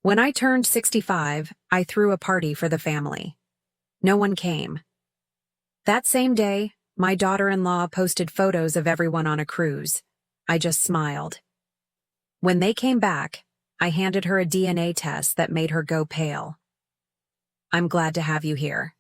When I turned 65, I threw a party for the family. No one came. That same day, my daughter-in-law posted photos of everyone on a cruise. I just smiled. When they came back, I handed her a DNA test that made her go pale. I'm glad to have you here.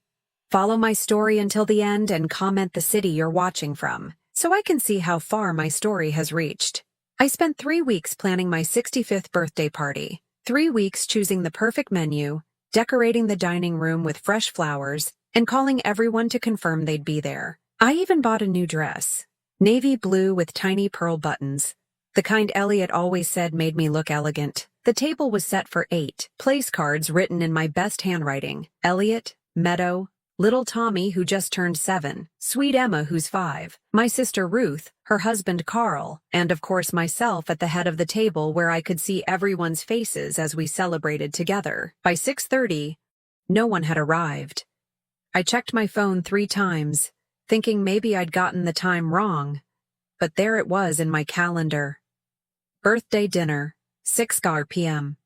Follow my story until the end and comment the city you're watching from, so I can see how far my story has reached. I spent 3 weeks planning my 65th birthday party, 3 weeks choosing the perfect menu, decorating the dining room with fresh flowers, and calling everyone to confirm they'd be there. I even bought a new dress, navy blue with tiny pearl buttons, the kind Elliot always said made me look elegant. The table was set for 8 place cards written in my best handwriting: Elliot, Meadow, little Tommy, who just turned 7, sweet Emma, who's 5, my sister Ruth, her husband Carl, and of course myself at the head of the table where I could see everyone's faces as we celebrated together. By 6:30, no one had arrived. I checked my phone 3 times, thinking maybe I'd gotten the time wrong, but there it was in my calendar. Birthday dinner, 6 p.m.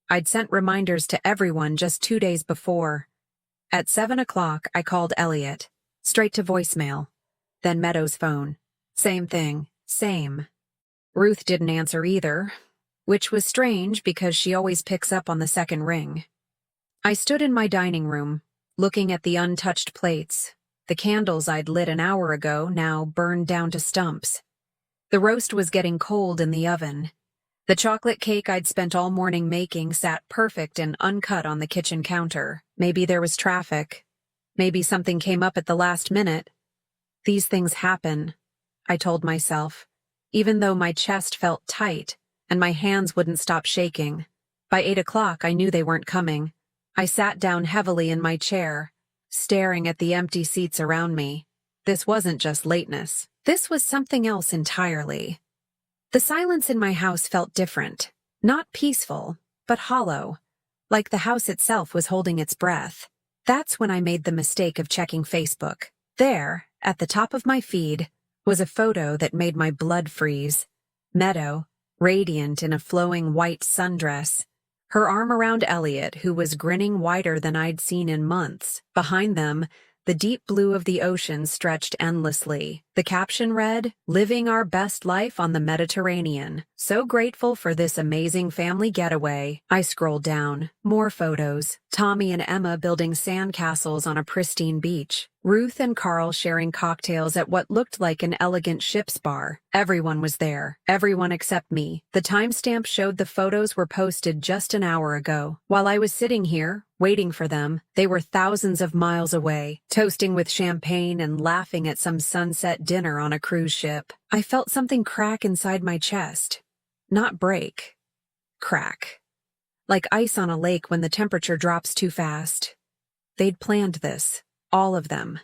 I'd sent reminders to everyone just 2 days before. At 7 o'clock, I called Elliot, straight to voicemail. Then Meadow's phone. Same thing, same. Ruth didn't answer either, which was strange because she always picks up on the second ring. I stood in my dining room, looking at the untouched plates. The candles I'd lit an hour ago now burned down to stumps. The roast was getting cold in the oven. The chocolate cake I'd spent all morning making sat perfect and uncut on the kitchen counter. Maybe there was traffic. Maybe something came up at the last minute. These things happen, I told myself, even though my chest felt tight and my hands wouldn't stop shaking. By 8 o'clock, I knew they weren't coming. I sat down heavily in my chair, staring at the empty seats around me. This wasn't just lateness. This was something else entirely. The silence in my house felt different. Not peaceful, but hollow, like the house itself was holding its breath. That's when I made the mistake of checking Facebook. There, at the top of my feed, was a photo that made my blood freeze. Meadow, radiant in a flowing white sundress, her arm around Elliot, who was grinning wider than I'd seen in months. Behind them, the deep blue of the ocean stretched endlessly. The caption read, "Living our best life on the Mediterranean. So grateful for this amazing family getaway." I scrolled down. More photos. Tommy and Emma building sandcastles on a pristine beach. Ruth and Carl sharing cocktails at what looked like an elegant ship's bar. Everyone was there. Everyone except me. The timestamp showed the photos were posted just an hour ago. While I was sitting here, waiting for them, they were thousands of miles away, toasting with champagne and laughing at some sunset dinner on a cruise ship. I felt something crack inside my chest. Not break. Crack. Like ice on a lake when the temperature drops too fast. They'd planned this. All of them.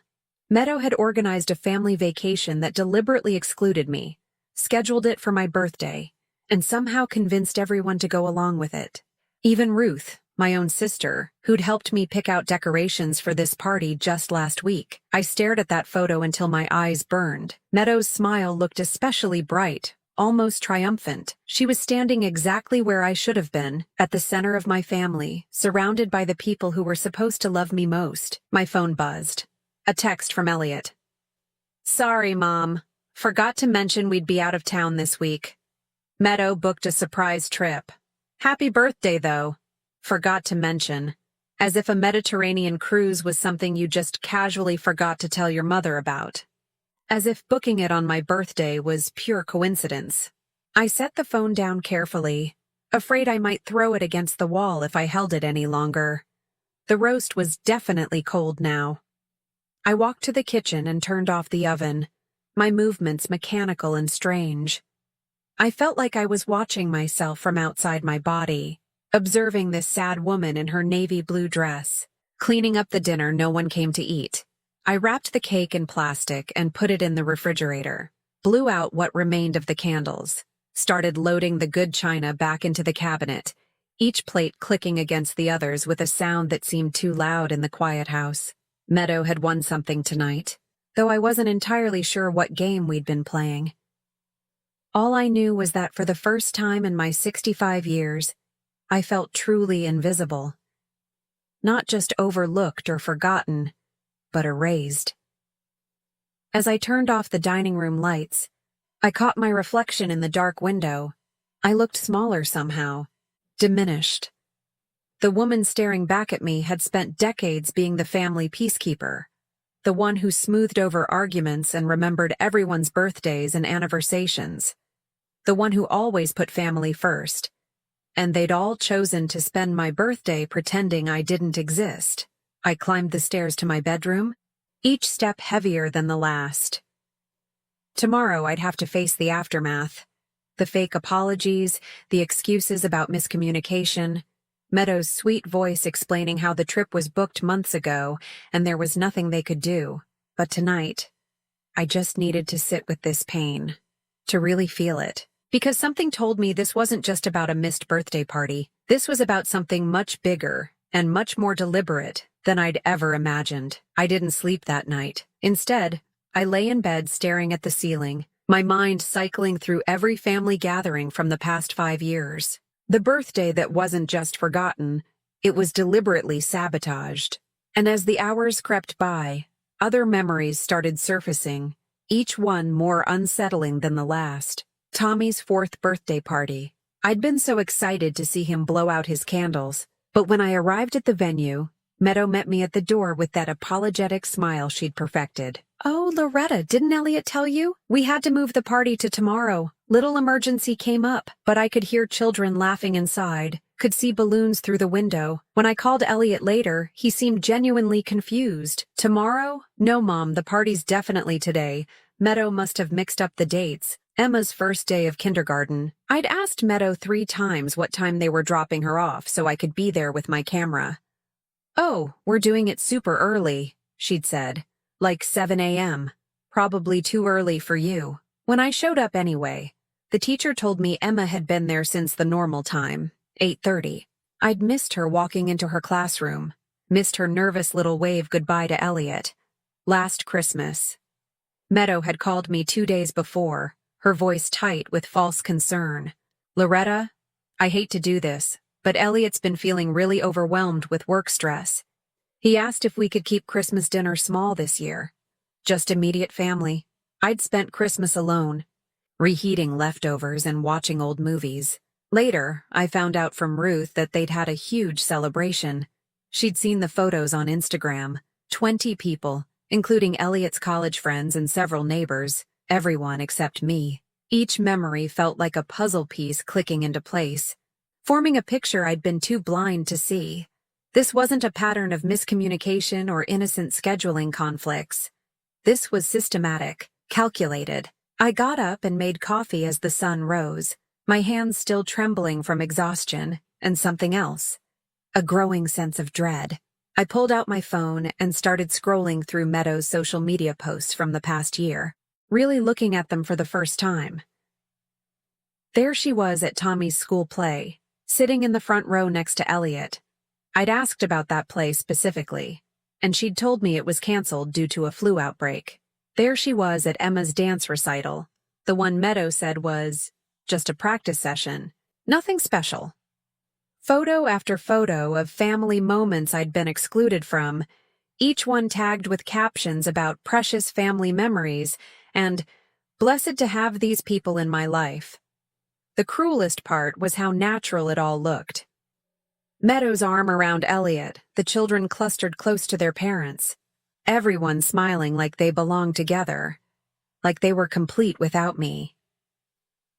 Meadow had organized a family vacation that deliberately excluded me, scheduled it for my birthday, and somehow convinced everyone to go along with it. Even Ruth, my own sister, who'd helped me pick out decorations for this party just last week. I stared at that photo until my eyes burned. Meadow's smile looked especially bright, almost triumphant. She was standing exactly where I should have been, at the center of my family, surrounded by the people who were supposed to love me most. My phone buzzed. A text from Elliot. "Sorry, Mom. Forgot to mention we'd be out of town this week. Meadow booked a surprise trip. Happy birthday, though. Forgot to mention." As if a Mediterranean cruise was something you just casually forgot to tell your mother about. As if booking it on my birthday was pure coincidence. I set the phone down carefully, afraid I might throw it against the wall if I held it any longer. The roast was definitely cold now. I walked to the kitchen and turned off the oven, my movements mechanical and strange. I felt like I was watching myself from outside my body, observing this sad woman in her navy blue dress, cleaning up the dinner no one came to eat. I wrapped the cake in plastic and put it in the refrigerator, blew out what remained of the candles, started loading the good china back into the cabinet, each plate clicking against the others with a sound that seemed too loud in the quiet house. Meadow had won something tonight, though I wasn't entirely sure what game we'd been playing. All I knew was that for the first time in my 65 years, I felt truly invisible. Not just overlooked or forgotten, but erased. As I turned off the dining room lights, I caught my reflection in the dark window. I looked smaller somehow, diminished. The woman staring back at me had spent decades being the family peacekeeper, the one who smoothed over arguments and remembered everyone's birthdays and anniversations, the one who always put family first. And they'd all chosen to spend my birthday pretending I didn't exist. I climbed the stairs to my bedroom, each step heavier than the last. Tomorrow I'd have to face the aftermath. The fake apologies, the excuses about miscommunication, Meadow's sweet voice explaining how the trip was booked months ago and there was nothing they could do. But tonight, I just needed to sit with this pain, to really feel it. Because something told me this wasn't just about a missed birthday party. This was about something much bigger and much more deliberate than I'd ever imagined. I didn't sleep that night. Instead, I lay in bed staring at the ceiling, my mind cycling through every family gathering from the past 5 years. The birthday that wasn't just forgotten, it was deliberately sabotaged. And as the hours crept by, other memories started surfacing, each one more unsettling than the last. Tommy's 4th birthday party. I'd been so excited to see him blow out his candles, but when I arrived at the venue, Meadow met me at the door with that apologetic smile she'd perfected. "Oh, Loretta, didn't Elliot tell you? We had to move the party to tomorrow. Little emergency came up, but I could hear children laughing inside, could see balloons through the window. When I called Elliot later, he seemed genuinely confused. Tomorrow? No, Mom, the party's definitely today." Meadow must have mixed up the dates. Emma's first day of kindergarten. I'd asked Meadow 3 times what time they were dropping her off so I could be there with my camera. "Oh, we're doing it super early," she'd said. "Like 7 a.m. Probably too early for you." When I showed up anyway, the teacher told me Emma had been there since the normal time, 8:30. I'd missed her walking into her classroom, missed her nervous little wave goodbye to Elliot. Last Christmas. Meadow had called me 2 days before, her voice tight with false concern. "Loretta, I hate to do this, but Elliot's been feeling really overwhelmed with work stress. He asked if we could keep Christmas dinner small this year. Just immediate family." I'd spent Christmas alone, reheating leftovers and watching old movies. Later, I found out from Ruth that they'd had a huge celebration. She'd seen the photos on Instagram. 20 people, including Elliot's college friends and several neighbors. Everyone except me. Each memory felt like a puzzle piece clicking into place, forming a picture I'd been too blind to see. This wasn't a pattern of miscommunication or innocent scheduling conflicts. This was systematic, calculated. I got up and made coffee as the sun rose, my hands still trembling from exhaustion, and something else. A growing sense of dread. I pulled out my phone and started scrolling through Meadow's social media posts from the past year, really looking at them for the first time. There she was at Tommy's school play, sitting in the front row next to Elliot. I'd asked about that play specifically, and she'd told me it was canceled due to a flu outbreak. There she was at Emma's dance recital, the one Meadow said was just a practice session, nothing special. Photo after photo of family moments I'd been excluded from, each one tagged with captions about precious family memories and "blessed to have these people in my life." The cruelest part was how natural it all looked. Meadow's arm around Elliot, the children clustered close to their parents, everyone smiling like they belonged together, like they were complete without me.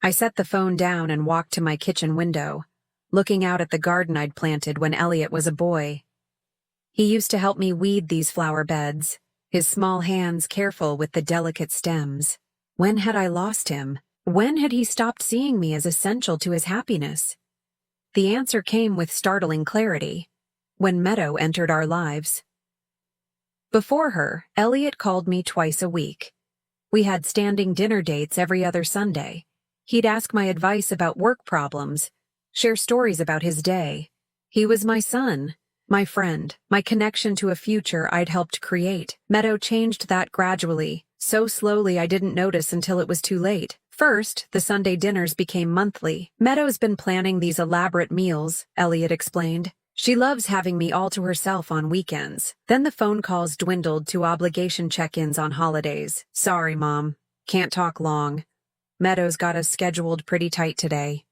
I set the phone down and walked to my kitchen window, looking out at the garden I'd planted when Elliot was a boy. He used to help me weed these flower beds, his small hands careful with the delicate stems. When had I lost him? When had he stopped seeing me as essential to his happiness? The answer came with startling clarity, when Meadow entered our lives. Before her, Elliot called me twice a week. We had standing dinner dates every other Sunday. He'd ask my advice about work problems, share stories about his day. He was my son, my friend, my connection to a future I'd helped create. Meadow changed that gradually, so slowly I didn't notice until it was too late. First, the Sunday dinners became monthly. Meadow's been planning these elaborate meals, Elliot explained. She loves having me all to herself on weekends. Then the phone calls dwindled to obligation check-ins on holidays. Sorry, Mom. Can't talk long. Meadow's got us scheduled pretty tight today.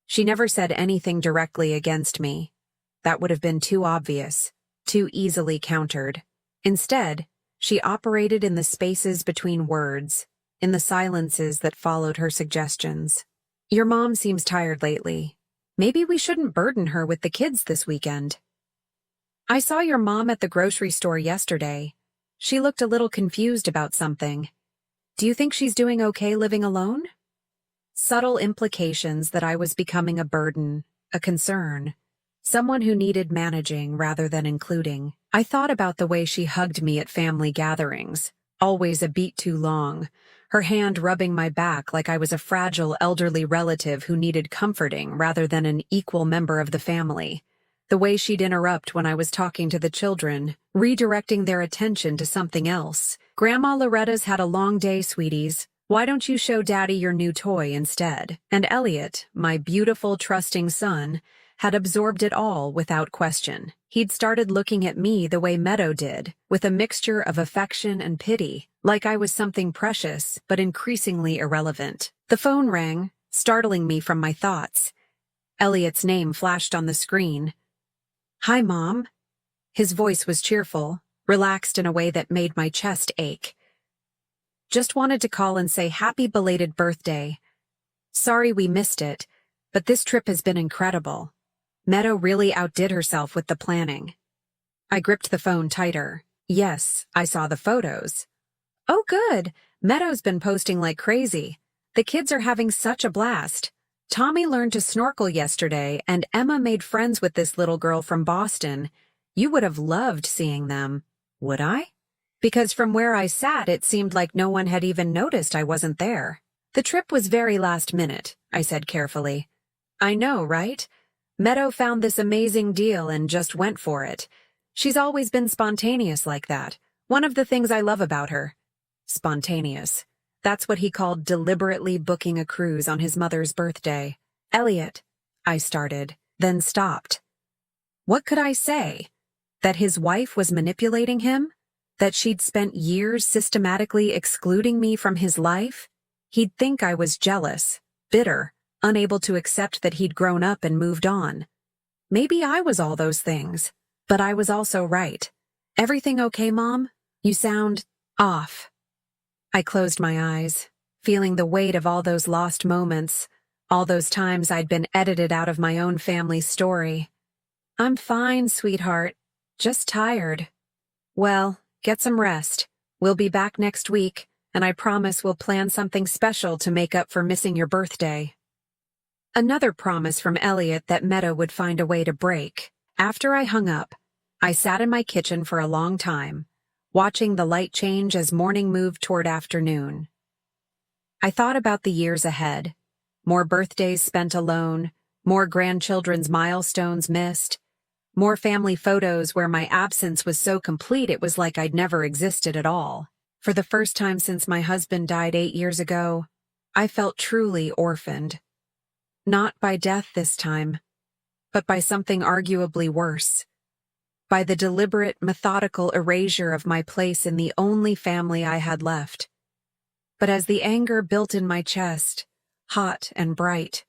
She never said anything directly against me. That would have been too obvious, too easily countered. Instead, she operated in the spaces between words, in the silences that followed her suggestions. Your mom seems tired lately. Maybe we shouldn't burden her with the kids this weekend. I saw your mom at the grocery store yesterday. She looked a little confused about something. Do you think she's doing okay living alone? Subtle implications that I was becoming a burden, a concern, someone who needed managing rather than including. I thought about the way she hugged me at family gatherings, always a beat too long, her hand rubbing my back like I was a fragile elderly relative who needed comforting rather than an equal member of the family. The way she'd interrupt when I was talking to the children, redirecting their attention to something else. Grandma Loretta's had a long day, sweeties. Why don't you show Daddy your new toy instead? And Elliot, my beautiful, trusting son, had absorbed it all without question. He'd started looking at me the way Meadow did, with a mixture of affection and pity, like I was something precious but increasingly irrelevant. The phone rang, startling me from my thoughts. Elliot's name flashed on the screen. Hi, Mom. His voice was cheerful, relaxed in a way that made my chest ache. Just wanted to call and say happy belated birthday. Sorry we missed it, but this trip has been incredible. Meadow really outdid herself with the planning. I gripped the phone tighter. Yes, I saw the photos. Oh, good. Meadow's been posting like crazy. The kids are having such a blast. Tommy learned to snorkel yesterday, and Emma made friends with this little girl from Boston. You would have loved seeing them. Would I? Because from where I sat, it seemed like no one had even noticed I wasn't there. The trip was very last minute, I said carefully. I know, right? Meadow found this amazing deal and just went for it. She's always been spontaneous like that. One of the things I love about her. Spontaneous. That's what he called deliberately booking a cruise on his mother's birthday. Elliot, I started, then stopped. What could I say? That his wife was manipulating him? That she'd spent years systematically excluding me from his life? He'd think I was jealous, bitter, unable to accept that he'd grown up and moved on. Maybe I was all those things, but I was also right. Everything okay, Mom? You sound off. I closed my eyes, feeling the weight of all those lost moments, all those times I'd been edited out of my own family's story. I'm fine, sweetheart. Just tired. Well, get some rest. We'll be back next week, and I promise we'll plan something special to make up for missing your birthday. Another promise from Elliot that Meadow would find a way to break. After I hung up, I sat in my kitchen for a long time, watching the light change as morning moved toward afternoon. I thought about the years ahead. More birthdays spent alone, more grandchildren's milestones missed, more family photos where my absence was so complete it was like I'd never existed at all. For the first time since my husband died 8 years ago, I felt truly orphaned. Not by death this time, but by something arguably worse. By the deliberate, methodical erasure of my place in the only family I had left. But as the anger built in my chest, hot and bright,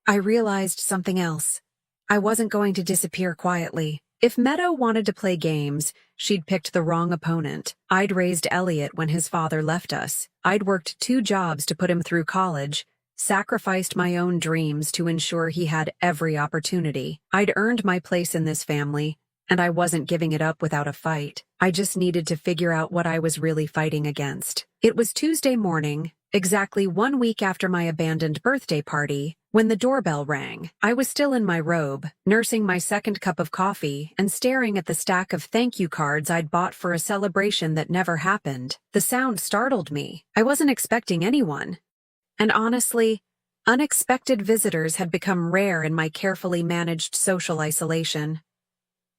I realized something else. I wasn't going to disappear quietly. If Meadow wanted to play games, she'd picked the wrong opponent. I'd raised Elliot when his father left us. I'd worked 2 jobs to put him through college, sacrificed my own dreams to ensure he had every opportunity. I'd earned my place in this family, and I wasn't giving it up without a fight. I just needed to figure out what I was really fighting against. It was Tuesday morning, exactly 1 week after my abandoned birthday party, when the doorbell rang. I was still in my robe, nursing my second cup of coffee and staring at the stack of thank you cards I'd bought for a celebration that never happened. The sound startled me. I wasn't expecting anyone. And honestly, unexpected visitors had become rare in my carefully managed social isolation.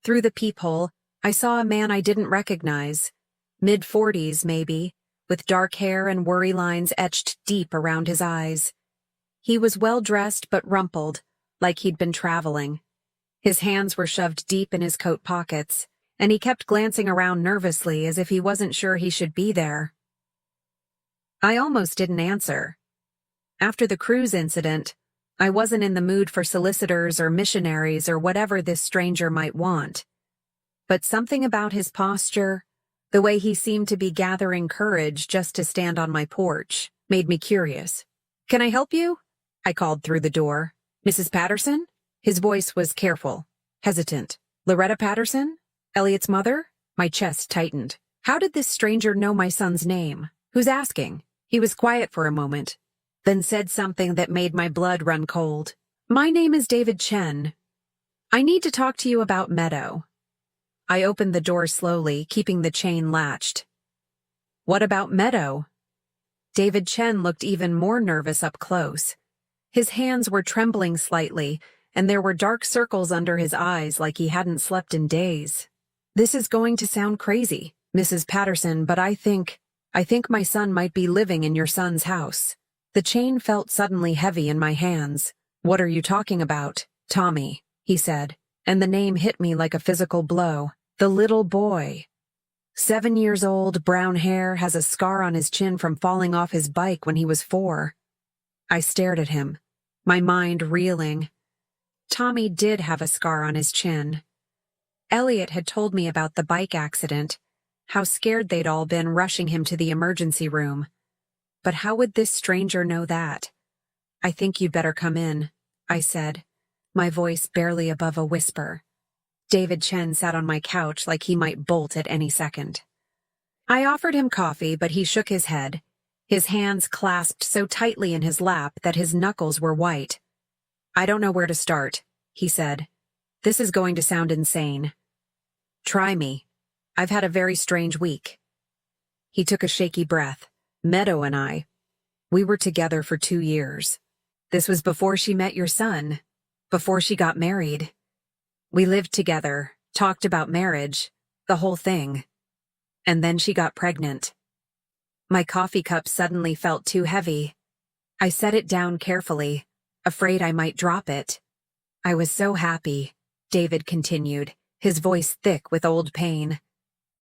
Through the peephole, I saw a man I didn't recognize, mid-40s maybe, with dark hair and worry lines etched deep around his eyes. He was well-dressed but rumpled, like he'd been traveling. His hands were shoved deep in his coat pockets, and he kept glancing around nervously as if he wasn't sure he should be there. I almost didn't answer. After the cruise incident, I wasn't in the mood for solicitors or missionaries or whatever this stranger might want. But something about his posture, the way he seemed to be gathering courage just to stand on my porch, made me curious. "Can I help you?" I called through the door. "Mrs. Patterson?" His voice was careful, hesitant. "Loretta Patterson? Elliot's mother?" My chest tightened. How did this stranger know my son's name? Who's asking? He was quiet for a moment, then said something that made my blood run cold. "My name is David Chen. I need to talk to you about Meadow." I opened the door slowly, keeping the chain latched. "What about Meadow?" David Chen looked even more nervous up close. His hands were trembling slightly, and there were dark circles under his eyes like he hadn't slept in days. "This is going to sound crazy, Mrs. Patterson, but I think my son might be living in your son's house." The chain felt suddenly heavy in my hands. "What are you talking about?" "Tommy," he said, and the name hit me like a physical blow. "The little boy. 7 years old, brown hair, has a scar on his chin from falling off his bike when he was 4. I stared at him, my mind reeling. Tommy did have a scar on his chin. Elliot had told me about the bike accident, how scared they'd all been rushing him to the emergency room. But how would this stranger know that? "I think you'd better come in," I said, my voice barely above a whisper. David Chen sat on my couch like he might bolt at any second. I offered him coffee, but he shook his head, his hands clasped so tightly in his lap that his knuckles were white. "I don't know where to start," he said. "This is going to sound insane. Try me. I've had a very strange week." He took a shaky breath. "Meadow and we were together for 2 years. This was before she met your son, before she got married. We lived together, talked about marriage, the whole thing. And then she got pregnant." My coffee cup suddenly felt too heavy. I set it down carefully, afraid I might drop it. "I was so happy," David continued, his voice thick with old pain.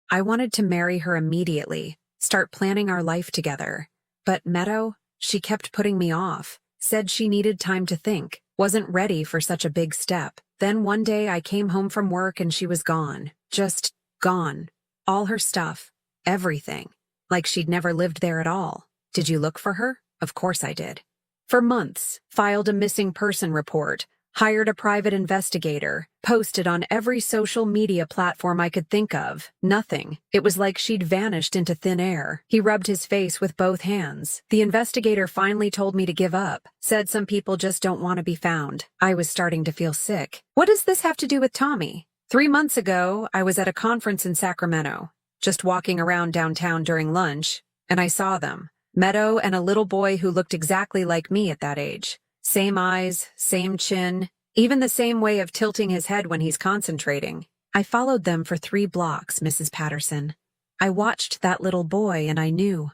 "I wanted to marry her immediately, start planning our life together. But Meadow, she kept putting me off, said she needed time to think, wasn't ready for such a big step. Then one day I came home from work and she was gone. Just gone. All her stuff. Everything. Like she'd never lived there at all. Did you look for her?" "Of course I did. For months, filed a missing person report, hired a private investigator, posted on every social media platform I could think of. Nothing. It was like she'd vanished into thin air." He rubbed his face with both hands. "The investigator finally told me to give up, said some people just don't want to be found." I was starting to feel sick. "What does this have to do with Tommy?" 3 months ago, I was at a conference in Sacramento, just walking around downtown during lunch, and I saw them. Meadow and a little boy who looked exactly like me at that age. Same eyes, same chin, even the same way of tilting his head when he's concentrating. I followed them for 3 blocks, Mrs. Patterson. I watched that little boy and I knew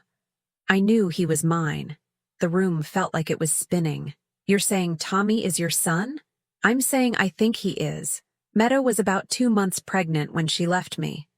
he was mine. The room felt like it was spinning. "You're saying Tommy is your son?" "I'm saying I think he is. Meadow was about 2 months pregnant when she left me.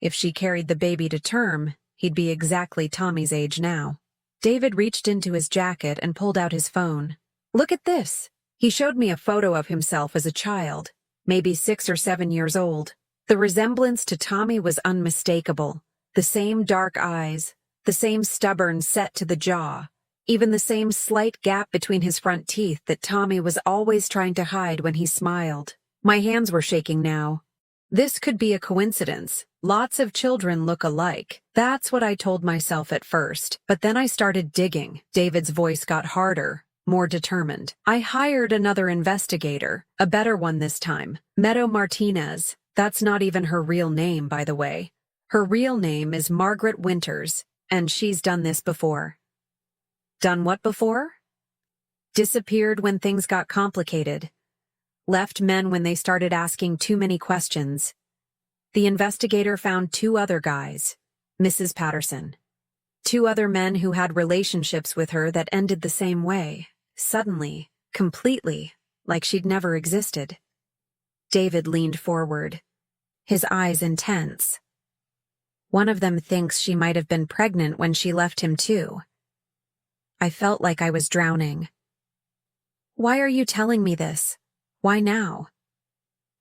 If she carried the baby to term, he'd be exactly Tommy's age now." David reached into his jacket and pulled out his phone. "Look at this." He showed me a photo of himself as a child, maybe 6 or 7 years old. The resemblance to Tommy was unmistakable. The same dark eyes, the same stubborn set to the jaw, even the same slight gap between his front teeth that Tommy was always trying to hide when he smiled. My hands were shaking now. This could be a coincidence. Lots of children look alike. That's what I told myself at first. But then I started digging. David's voice got harder, more determined. "I hired another investigator, a better one this time. Meadow Martinez. That's not even her real name, by the way. Her real name is Margaret Winters, and she's done this before." "Done what before?" "Disappeared when things got complicated. Left men when they started asking too many questions. The investigator found 2 other guys, Mrs. Patterson." 2 other men who had relationships with her that ended the same way, suddenly, completely, like she'd never existed. David leaned forward, his eyes intense. One of them thinks she might have been pregnant when she left him too. I felt like I was drowning. Why are you telling me this? Why now?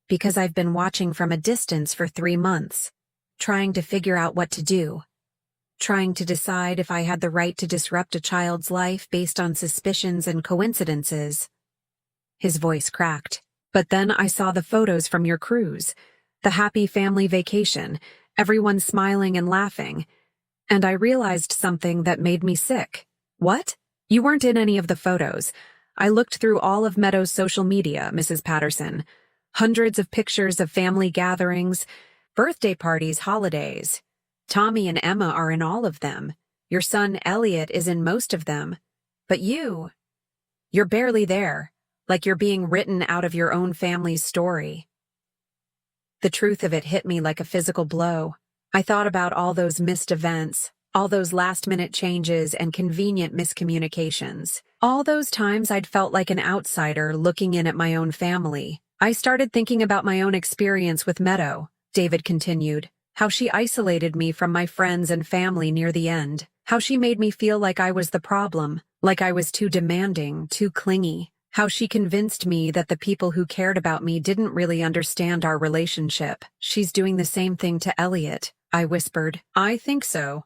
Because I've been watching from a distance for 3 months, trying to figure out what to do, trying to decide if I had the right to disrupt a child's life based on suspicions and coincidences. His voice cracked. But then I saw the photos from your cruise, the happy family vacation, everyone smiling and laughing, and I realized something that made me sick. What? You weren't in any of the photos. I looked through all of Meadow's social media, Mrs. Patterson. Hundreds of pictures of family gatherings, birthday parties, holidays. Tommy and Emma are in all of them. Your son Elliot is in most of them. But you're barely there, like you're being written out of your own family's story. The truth of it hit me like a physical blow. I thought about all those missed events, all those last-minute changes and convenient miscommunications. All those times I'd felt like an outsider looking in at my own family. I started thinking about my own experience with Meadow, David continued, how she isolated me from my friends and family near the end, how she made me feel like I was the problem, like I was too demanding, too clingy, how she convinced me that the people who cared about me didn't really understand our relationship. She's doing the same thing to Elliot, I whispered. I think so.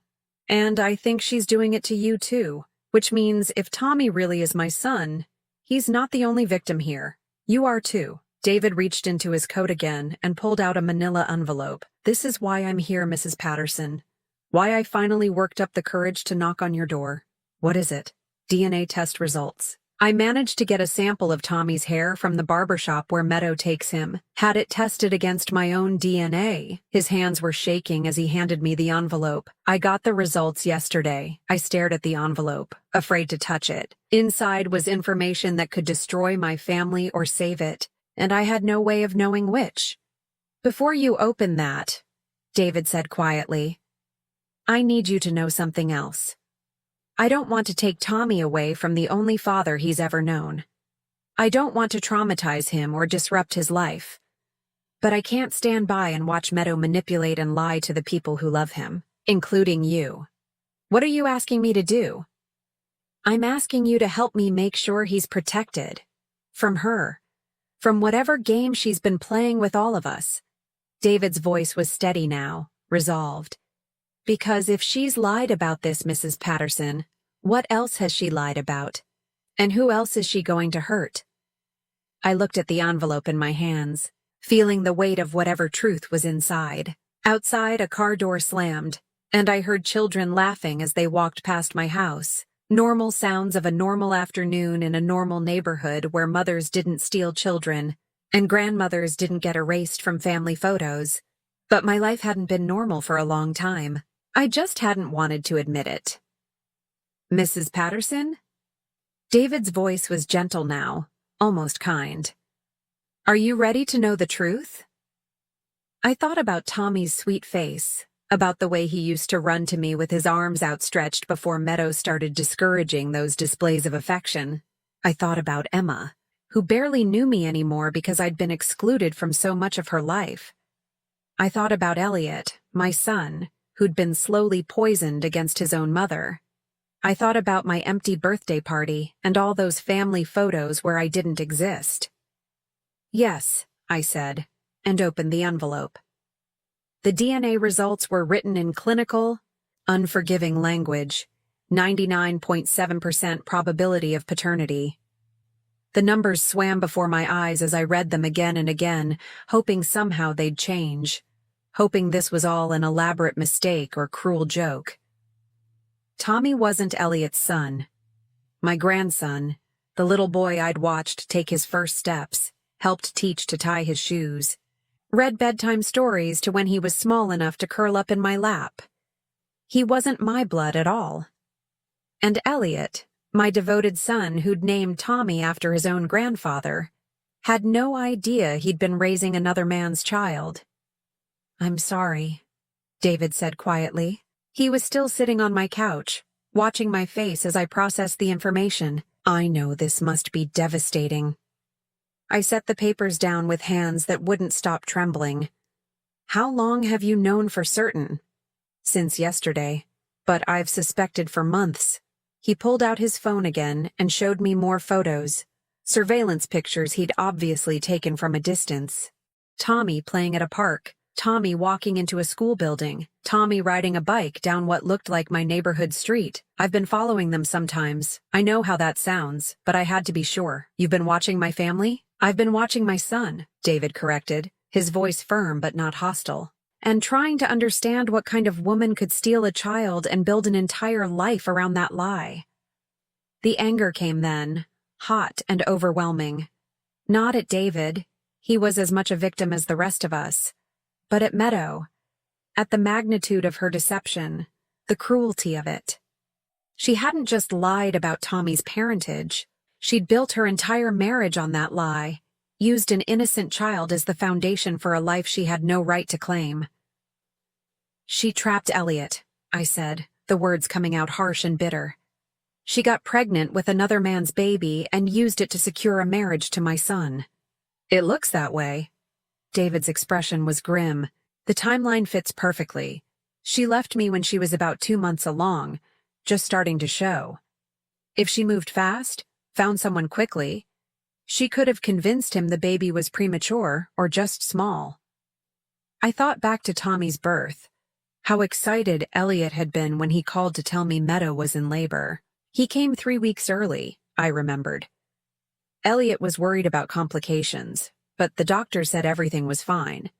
And I think she's doing it to you too, which means if Tommy really is my son, he's not the only victim here. You are too. David reached into his coat again and pulled out a manila envelope. This is why I'm here, Mrs. Patterson. Why I finally worked up the courage to knock on your door. What is it? DNA test results. I managed to get a sample of Tommy's hair from the barbershop where Meadow takes him. Had it tested against my own DNA. His hands were shaking as he handed me the envelope. I got the results yesterday. I stared at the envelope, afraid to touch it. Inside was information that could destroy my family or save it, and I had no way of knowing which. Before you open that, David said quietly, I need you to know something else. I don't want to take Tommy away from the only father he's ever known. I don't want to traumatize him or disrupt his life. But I can't stand by and watch Meadow manipulate and lie to the people who love him, including you. What are you asking me to do? I'm asking you to help me make sure he's protected. From her. From whatever game she's been playing with all of us. David's voice was steady now, resolved. Because if she's lied about this, Mrs. Patterson, what else has she lied about? And who else is she going to hurt? I looked at the envelope in my hands, feeling the weight of whatever truth was inside. Outside, a car door slammed, and I heard children laughing as they walked past my house. Normal sounds of a normal afternoon in a normal neighborhood where mothers didn't steal children, and grandmothers didn't get erased from family photos. But my life hadn't been normal for a long time. I just hadn't wanted to admit it. Mrs. Patterson? David's voice was gentle now, almost kind. Are you ready to know the truth? I thought about Tommy's sweet face, about the way he used to run to me with his arms outstretched before Meadow started discouraging those displays of affection. I thought about Emma, who barely knew me anymore because I'd been excluded from so much of her life. I thought about Elliot, my son, who'd been slowly poisoned against his own mother. I thought about my empty birthday party and all those family photos where I didn't exist. Yes, I said, and opened the envelope. The DNA results were written in clinical, unforgiving language, 99.7% probability of paternity. The numbers swam before my eyes as I read them again and again, hoping somehow they'd change. Hoping this was all an elaborate mistake or cruel joke. Tommy wasn't Elliot's son. My grandson, the little boy I'd watched take his first steps, helped teach to tie his shoes, read bedtime stories to when he was small enough to curl up in my lap. He wasn't my blood at all. And Elliot, my devoted son who'd named Tommy after his own grandfather, had no idea he'd been raising another man's child. I'm sorry, David said quietly. He was still sitting on my couch, watching my face as I processed the information. I know this must be devastating. I set the papers down with hands that wouldn't stop trembling. How long have you known for certain? Since yesterday. But I've suspected for months. He pulled out his phone again and showed me more photos. Surveillance pictures he'd obviously taken from a distance. Tommy playing at a park. Tommy walking into a school building. Tommy riding a bike down what looked like my neighborhood street. I've been following them sometimes. I know how that sounds, but I had to be sure. You've been watching my family? I've been watching my son, David corrected, his voice firm but not hostile. And trying to understand what kind of woman could steal a child and build an entire life around that lie. The anger came then, hot and overwhelming. Not at David. He was as much a victim as the rest of us. But at Meadow. At the magnitude of her deception, the cruelty of it. She hadn't just lied about Tommy's parentage. She'd built her entire marriage on that lie, used an innocent child as the foundation for a life she had no right to claim. She trapped Elliot, I said, the words coming out harsh and bitter. She got pregnant with another man's baby and used it to secure a marriage to my son. It looks that way. David's expression was grim. The timeline fits perfectly. She left me when she was about 2 months along, just starting to show. If she moved fast, found someone quickly, she could have convinced him the baby was premature or just small. I thought back to Tommy's birth, how excited Elliot had been when he called to tell me Meadow was in labor. He came 3 weeks early, I remembered. Elliot was worried about complications, but the doctor said everything was fine.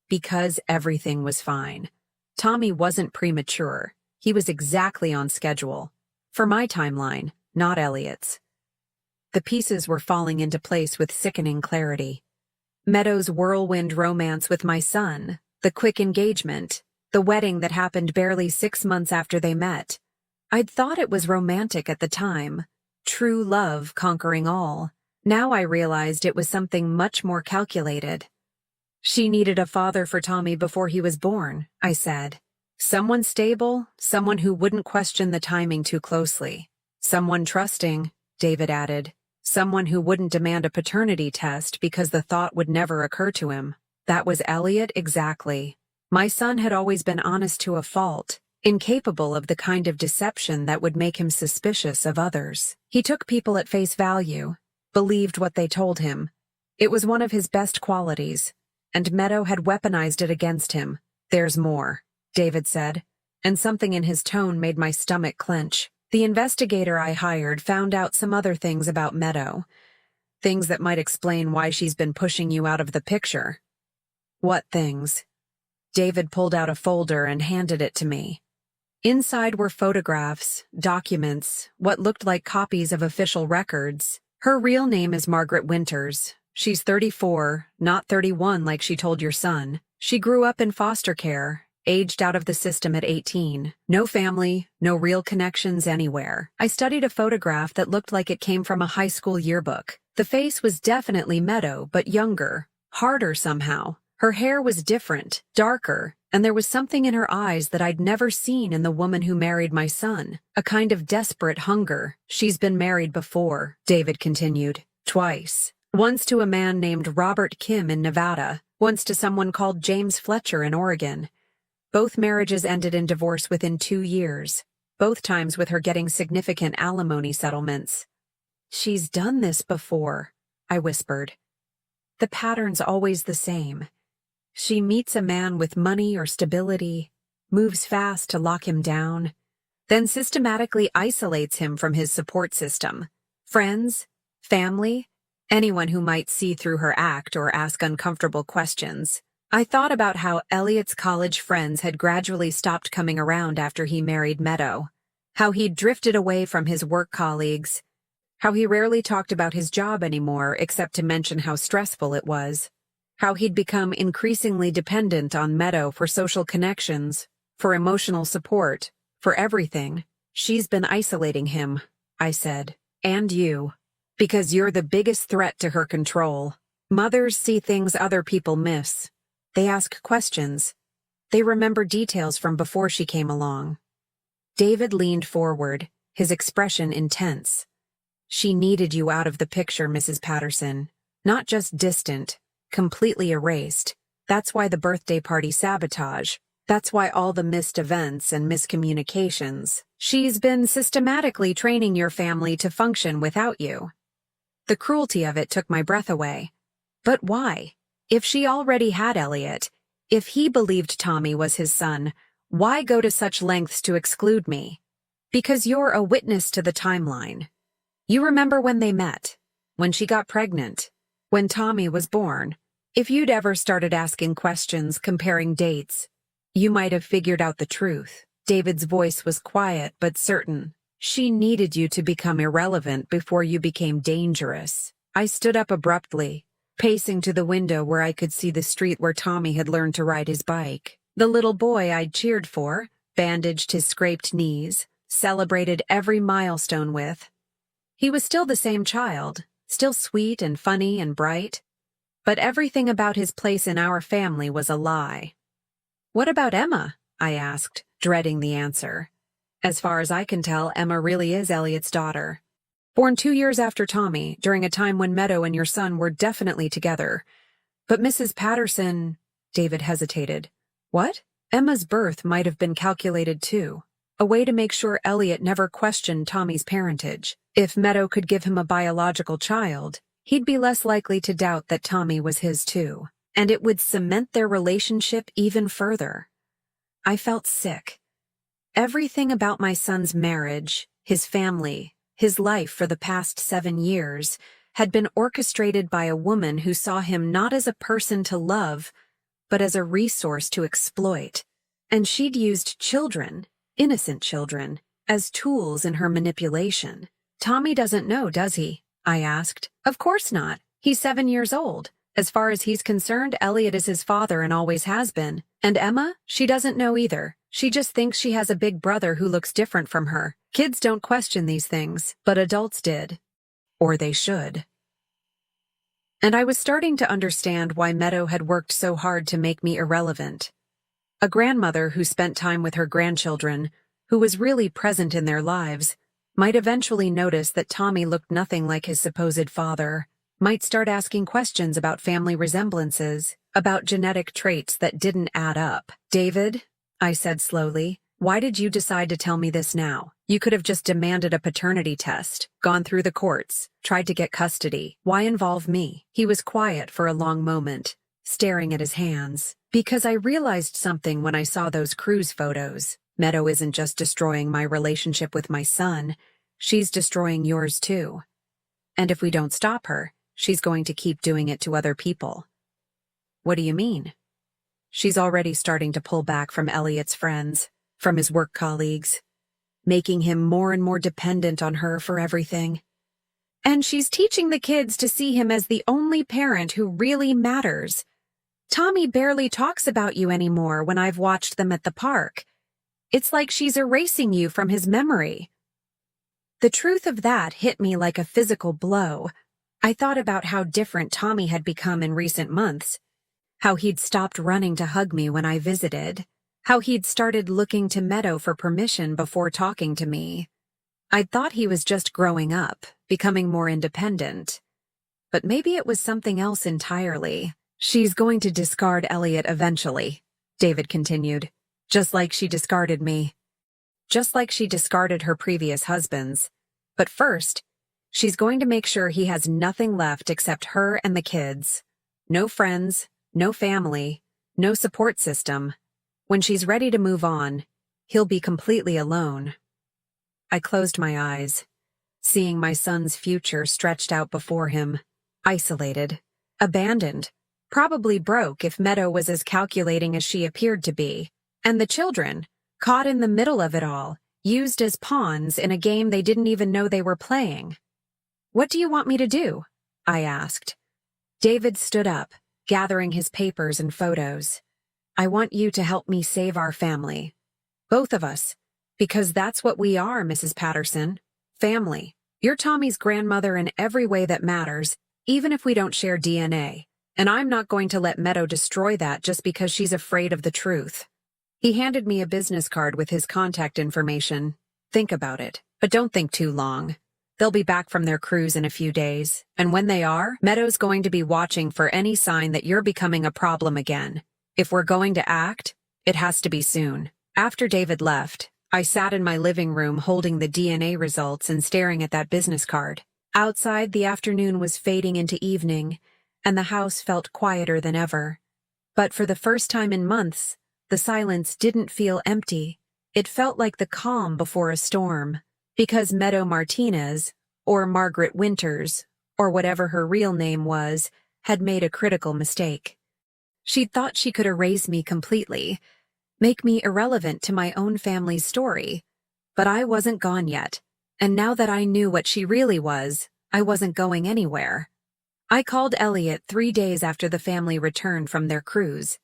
Because everything was fine. Tommy wasn't premature. He was exactly on schedule. For my timeline, not Elliot's. The pieces were falling into place with sickening clarity. Meadow's whirlwind romance with my son, the quick engagement, the wedding that happened barely 6 months after they met. I'd thought it was romantic at the time, true love conquering all. Now I realized it was something much more calculated. She needed a father for Tommy before he was born, I said. Someone stable, someone who wouldn't question the timing too closely. Someone trusting, David added. Someone who wouldn't demand a paternity test because the thought would never occur to him. That was Elliot exactly. My son had always been honest to a fault, incapable of the kind of deception that would make him suspicious of others. He took people at face value, believed what they told him. It was one of his best qualities, and Meadow had weaponized it against him. There's more, David said, and something in his tone made my stomach clench. The investigator I hired found out some other things about Meadow, things that might explain why she's been pushing you out of the picture. What things? David pulled out a folder and handed it to me. Inside were photographs, documents, what looked like copies of official records. Her real name is Margaret Winters. She's 34, not 31 like she told your son. She grew up in foster care, aged out of the system at 18. No family, no real connections anywhere. I studied a photograph that looked like it came from a high school yearbook. The face was definitely Meadow, but younger, harder somehow. Her hair was different, darker, and there was something in her eyes that I'd never seen in the woman who married my son. A kind of desperate hunger. She's been married before, David continued. Twice. Once to a man named Robert Kim in Nevada, once to someone called James Fletcher in Oregon. Both marriages ended in divorce within 2 years, both times with her getting significant alimony settlements. She's done this before, I whispered. The pattern's always the same. She meets a man with money or stability, moves fast to lock him down, then systematically isolates him from his support system. Friends, family, anyone who might see through her act or ask uncomfortable questions. I thought about how Elliot's college friends had gradually stopped coming around after he married Meadow, how he'd drifted away from his work colleagues, how he rarely talked about his job anymore except to mention how stressful it was, how he'd become increasingly dependent on Meadow for social connections, for emotional support, for everything. She's been isolating him, I said, and you, because you're the biggest threat to her control. Mothers see things other people miss. They ask questions. They remember details from before she came along. David leaned forward, his expression intense. She needed you out of the picture, Mrs. Patterson. Not just distant, completely erased. That's why the birthday party sabotage. That's why all the missed events and miscommunications. She's been systematically training your family to function without you. The cruelty of it took my breath away. But why? If she already had Elliot, if he believed Tommy was his son, why go to such lengths to exclude me? Because you're a witness to the timeline. You remember when they met, when she got pregnant, when Tommy was born. If you'd ever started asking questions, comparing dates, you might have figured out the truth. David's voice was quiet but certain. She needed you to become irrelevant before you became dangerous. I stood up abruptly, pacing to the window where I could see the street where Tommy had learned to ride his bike. The little boy I'd cheered for, bandaged his scraped knees, celebrated every milestone with. He was still the same child, still sweet and funny and bright. But everything about his place in our family was a lie. "What about Emma?" I asked, dreading the answer. As far as I can tell, Emma really is Elliot's daughter. Born 2 years after Tommy, during a time when Meadow and your son were definitely together. But Mrs. Patterson... David hesitated. What? Emma's birth might have been calculated too. A way to make sure Elliot never questioned Tommy's parentage. If Meadow could give him a biological child, he'd be less likely to doubt that Tommy was his too. And it would cement their relationship even further. I felt sick. Everything about my son's marriage, his family, his life for the past 7 years had been orchestrated by a woman who saw him not as a person to love, but as a resource to exploit. And she'd used children, innocent children, as tools in her manipulation. Tommy doesn't know, does he? I asked. Of course not. He's 7 years old. As far as he's concerned, Elliot is his father and always has been. And Emma? She doesn't know either. She just thinks she has a big brother who looks different from her. Kids don't question these things, but adults did. Or they should. And I was starting to understand why Meadow had worked so hard to make me irrelevant. A grandmother who spent time with her grandchildren, who was really present in their lives, might eventually notice that Tommy looked nothing like his supposed father, might start asking questions about family resemblances, about genetic traits that didn't add up. "David," I said slowly, "why did you decide to tell me this now? You could have just demanded a paternity test, gone through the courts, tried to get custody. Why involve me?" He was quiet for a long moment, staring at his hands. "Because I realized something when I saw those cruise photos. Meadow isn't just destroying my relationship with my son, she's destroying yours too. And if we don't stop her, she's going to keep doing it to other people." "What do you mean?" "She's already starting to pull back from Elliot's friends, from his work colleagues, making him more and more dependent on her for everything. And she's teaching the kids to see him as the only parent who really matters. Tommy barely talks about you anymore when I've watched them at the park. It's like she's erasing you from his memory." The truth of that hit me like a physical blow. I thought about how different Tommy had become in recent months, how he'd stopped running to hug me when I visited, how he'd started looking to Meadow for permission before talking to me. I'd thought he was just growing up, becoming more independent. But maybe it was something else entirely. "She's going to discard Elliot eventually," David continued. "Just like she discarded me. Just like she discarded her previous husbands. But first, she's going to make sure he has nothing left except her and the kids. No friends, no family, no support system. When she's ready to move on, he'll be completely alone." I closed my eyes, seeing my son's future stretched out before him, isolated, abandoned, probably broke if Meadow was as calculating as she appeared to be. And the children, caught in the middle of it all, used as pawns in a game they didn't even know they were playing. "What do you want me to do?" I asked. David stood up, gathering his papers and photos. "I want you to help me save our family. Both of us. Because that's what we are, Mrs. Patterson. Family. You're Tommy's grandmother in every way that matters, even if we don't share DNA. And I'm not going to let Meadow destroy that just because she's afraid of the truth." He handed me a business card with his contact information. Think about it, but don't think too long. They'll be back from their cruise in a few days, and when they are, Meadow's going to be watching for any sign that you're becoming a problem again. If we're going to act, it has to be soon. After David left, I sat in my living room holding the DNA results and staring at that business card. Outside, the afternoon was fading into evening, and the house felt quieter than ever. But for the first time in months, the silence didn't feel empty. It felt like the calm before a storm. Because Meadow Martinez, or Margaret Winters, or whatever her real name was, had made a critical mistake. She'd thought she could erase me completely, make me irrelevant to my own family's story. But I wasn't gone yet, and now that I knew what she really was, I wasn't going anywhere. I called Elliot 3 days after the family returned from their cruise.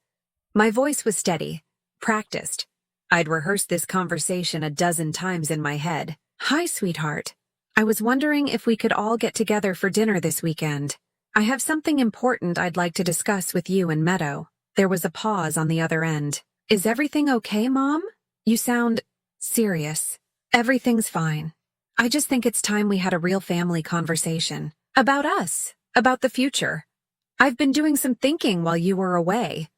My voice was steady, practiced. I'd rehearsed this conversation a dozen times in my head. Hi, sweetheart. I was wondering if we could all get together for dinner this weekend. I have something important I'd like to discuss with you and Meadow. There was a pause on the other end. Is everything okay, Mom? You sound serious. Everything's fine. I just think it's time we had a real family conversation. About us. About the future. I've been doing some thinking while you were away.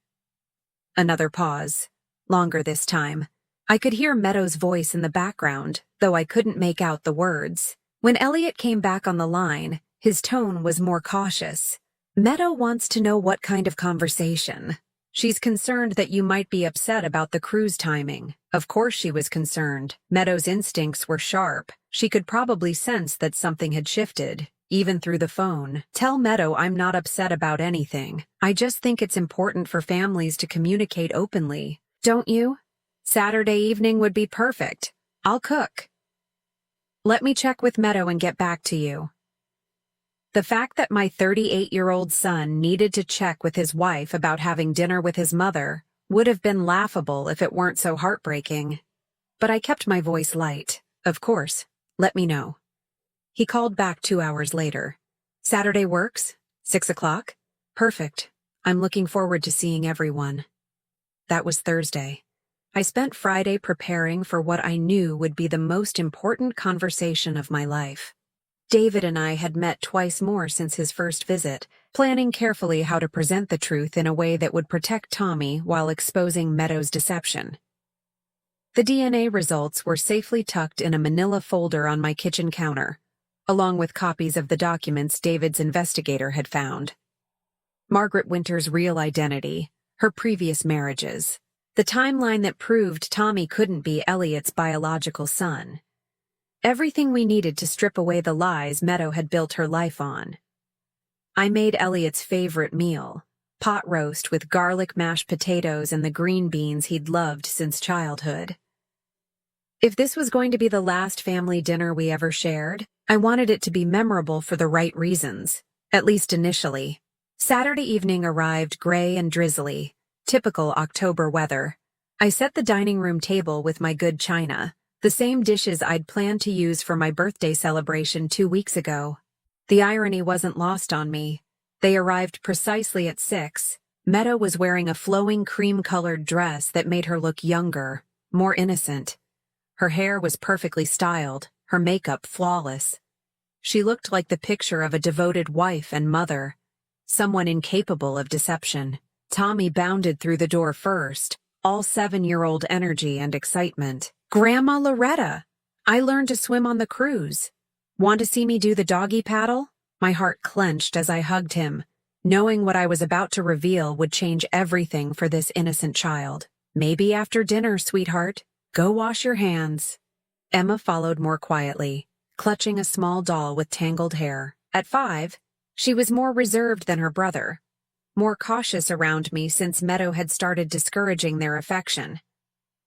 Another pause. Longer this time. I could hear Meadow's voice in the background, though I couldn't make out the words. When Elliot came back on the line, his tone was more cautious. Meadow wants to know what kind of conversation. She's concerned that you might be upset about the cruise timing. Of course she was concerned. Meadow's instincts were sharp. She could probably sense that something had shifted, even through the phone. Tell Meadow I'm not upset about anything. I just think it's important for families to communicate openly. Don't you? Saturday evening would be perfect. I'll cook. Let me check with Meadow and get back to you. The fact that my 38-year-old son needed to check with his wife about having dinner with his mother would have been laughable if it weren't so heartbreaking. But I kept my voice light. Of course, let me know. He called back 2 hours later. Saturday works? 6 o'clock? Perfect. I'm looking forward to seeing everyone. That was Thursday. I spent Friday preparing for what I knew would be the most important conversation of my life. David and I had met twice more since his first visit, planning carefully how to present the truth in a way that would protect Tommy while exposing Meadow's deception. The DNA results were safely tucked in a manila folder on my kitchen counter, along with copies of the documents David's investigator had found. Margaret Winters' real identity, her previous marriages, the timeline that proved Tommy couldn't be Elliot's biological son. Everything we needed to strip away the lies Meadow had built her life on. I made Elliot's favorite meal, pot roast with garlic mashed potatoes and the green beans he'd loved since childhood. If this was going to be the last family dinner we ever shared, I wanted it to be memorable for the right reasons, at least initially. Saturday evening arrived gray and drizzly, typical October weather. I set the dining room table with my good china, the same dishes I'd planned to use for my birthday celebration 2 weeks ago. The irony wasn't lost on me. They arrived precisely at 6. Meadow was wearing a flowing cream-colored dress that made her look younger, more innocent. Her hair was perfectly styled, her makeup flawless. She looked like the picture of a devoted wife and mother, someone incapable of deception. Tommy bounded through the door first, all 7-year-old energy and excitement. Grandma Loretta! I learned to swim on the cruise. Want to see me do the doggy paddle? My heart clenched as I hugged him, knowing what I was about to reveal would change everything for this innocent child. Maybe after dinner, sweetheart. Go wash your hands. Emma followed more quietly, clutching a small doll with tangled hair. At 5, she was more reserved than her brother, more cautious around me since Meadow had started discouraging their affection.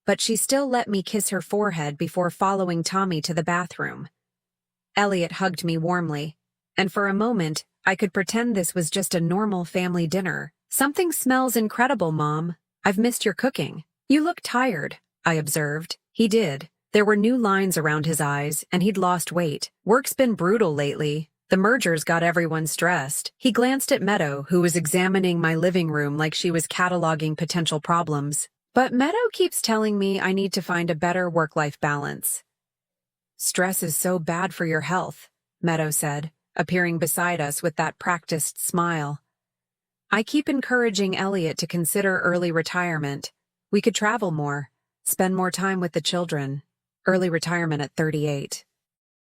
But she still let me kiss her forehead before following Tommy to the bathroom. Elliot hugged me warmly, and for a moment, I could pretend this was just a normal family dinner. Something smells incredible, Mom. I've missed your cooking. You look tired, I observed. He did. There were new lines around his eyes, and he'd lost weight. Work's been brutal lately. The mergers got everyone stressed. He glanced at Meadow, who was examining my living room like she was cataloging potential problems. But Meadow keeps telling me I need to find a better work-life balance. Stress is so bad for your health, Meadow said, appearing beside us with that practiced smile. I keep encouraging Elliot to consider early retirement. We could travel more, spend more time with the children. Early retirement at 38.